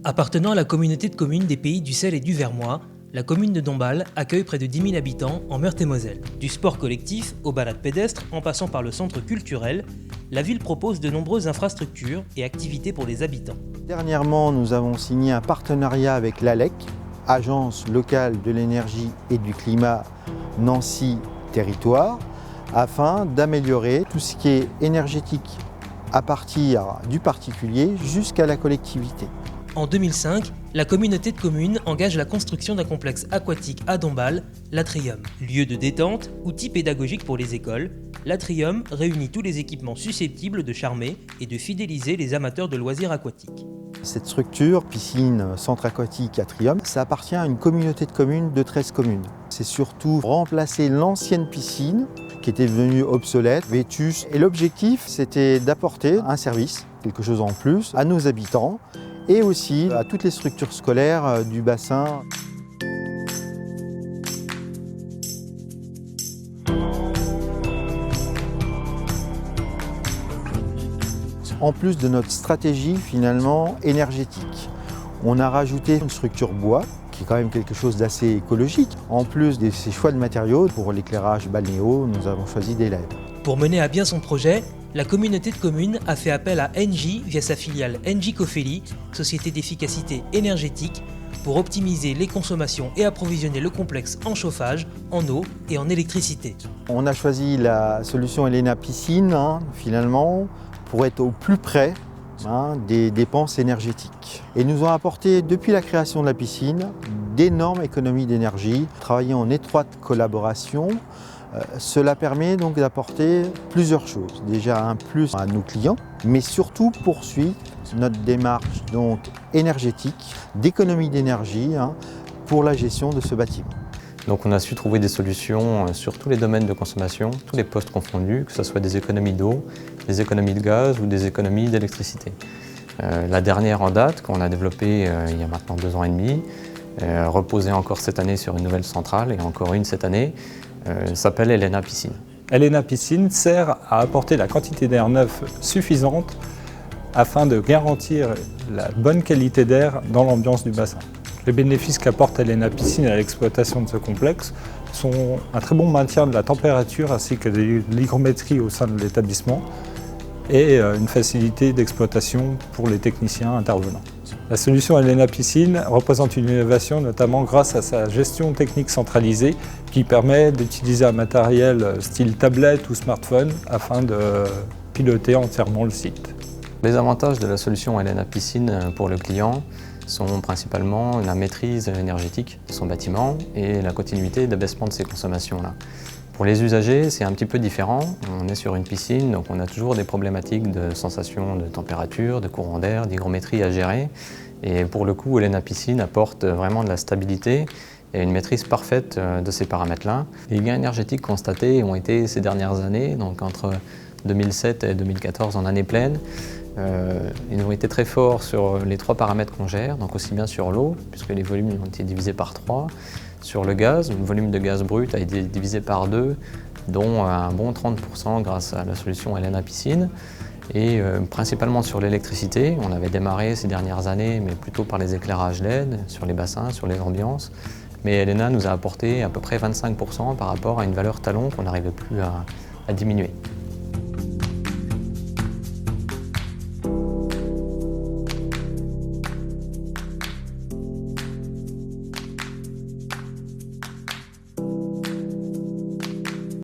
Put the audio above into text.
Appartenant à la communauté de communes des Pays du Sel et du Vermois, la commune de Dombasle accueille près de 10 000 habitants en Meurthe-et-Moselle. Du sport collectif aux balades pédestres en passant par le centre culturel, la ville propose de nombreuses infrastructures et activités pour les habitants. Dernièrement, nous avons signé un partenariat avec l'ALEC, Agence locale de l'énergie et du climat Nancy Territoire, afin d'améliorer tout ce qui est énergétique à partir du particulier jusqu'à la collectivité. En 2005, la communauté de communes engage la construction d'un complexe aquatique à Dombasle, l'Atrium. Lieu de détente, outil pédagogique pour les écoles, l'Atrium réunit tous les équipements susceptibles de charmer et de fidéliser les amateurs de loisirs aquatiques. Cette structure, piscine, centre aquatique, Atrium, ça appartient à une communauté de communes de 13 communes. C'est surtout remplacer l'ancienne piscine qui était devenue obsolète, vétuste. Et l'objectif, c'était d'apporter un service, quelque chose en plus, à nos habitants et aussi à toutes les structures scolaires du bassin. En plus de notre stratégie finalement énergétique, on a rajouté une structure bois qui est quand même quelque chose d'assez écologique. En plus de ces choix de matériaux, pour l'éclairage balnéo, nous avons choisi des LED. Pour mener à bien son projet, la communauté de communes a fait appel à Engie via sa filiale Engie Cofeli, société d'efficacité énergétique, pour optimiser les consommations et approvisionner le complexe en chauffage, en eau et en électricité. On a choisi la solution Elena Piscine, finalement, pour être au plus près des dépenses énergétiques. Et nous ont apporté, depuis la création de la piscine, d'énormes économies d'énergie. Travailler en étroite collaboration, cela permet donc d'apporter plusieurs choses. Déjà un plus à nos clients, mais surtout poursuit notre démarche donc énergétique, d'économie d'énergie pour la gestion de ce bâtiment. Donc on a su trouver des solutions sur tous les domaines de consommation, tous les postes confondus, que ce soit des économies d'eau, des économies de gaz ou des économies d'électricité. La dernière en date, qu'on a développée il y a maintenant 2 ans et demi, reposée encore cette année sur une nouvelle centrale et encore une cette année, s'appelle Elena Piscine. Elena Piscine sert à apporter la quantité d'air neuf suffisante afin de garantir la bonne qualité d'air dans l'ambiance du bassin. Les bénéfices qu'apporte Elena Piscine à l'exploitation de ce complexe sont un très bon maintien de la température ainsi que de l'hygrométrie au sein de l'établissement et une facilité d'exploitation pour les techniciens intervenants. La solution Elena Piscine représente une innovation notamment grâce à sa gestion technique centralisée qui permet d'utiliser un matériel style tablette ou smartphone afin de piloter entièrement le site. Les avantages de la solution Elena Piscine pour le client sont principalement la maîtrise énergétique de son bâtiment et la continuité d'abaissement de ses consommations-là. Pour les usagers, c'est un petit peu différent. On est sur une piscine, donc on a toujours des problématiques de sensation de température, de courant d'air, d'hygrométrie à gérer. Et pour le coup, Elena Piscine apporte vraiment de la stabilité et une maîtrise parfaite de ces paramètres-là. Les gains énergétiques constatés ont été ces dernières années, donc entre 2007 et 2014 en année pleine. Ils ont été très forts sur les 3 paramètres qu'on gère, donc aussi bien sur l'eau, puisque les volumes ont été divisés par 3, sur le gaz, le volume de gaz brut a été divisé par 2, dont un bon 30% grâce à la solution Elena Piscine, et principalement sur l'électricité. On avait démarré ces dernières années, mais plutôt par les éclairages LED, sur les bassins, sur les ambiances, mais Elena nous a apporté à peu près 25% par rapport à une valeur talon qu'on n'arrivait plus à diminuer.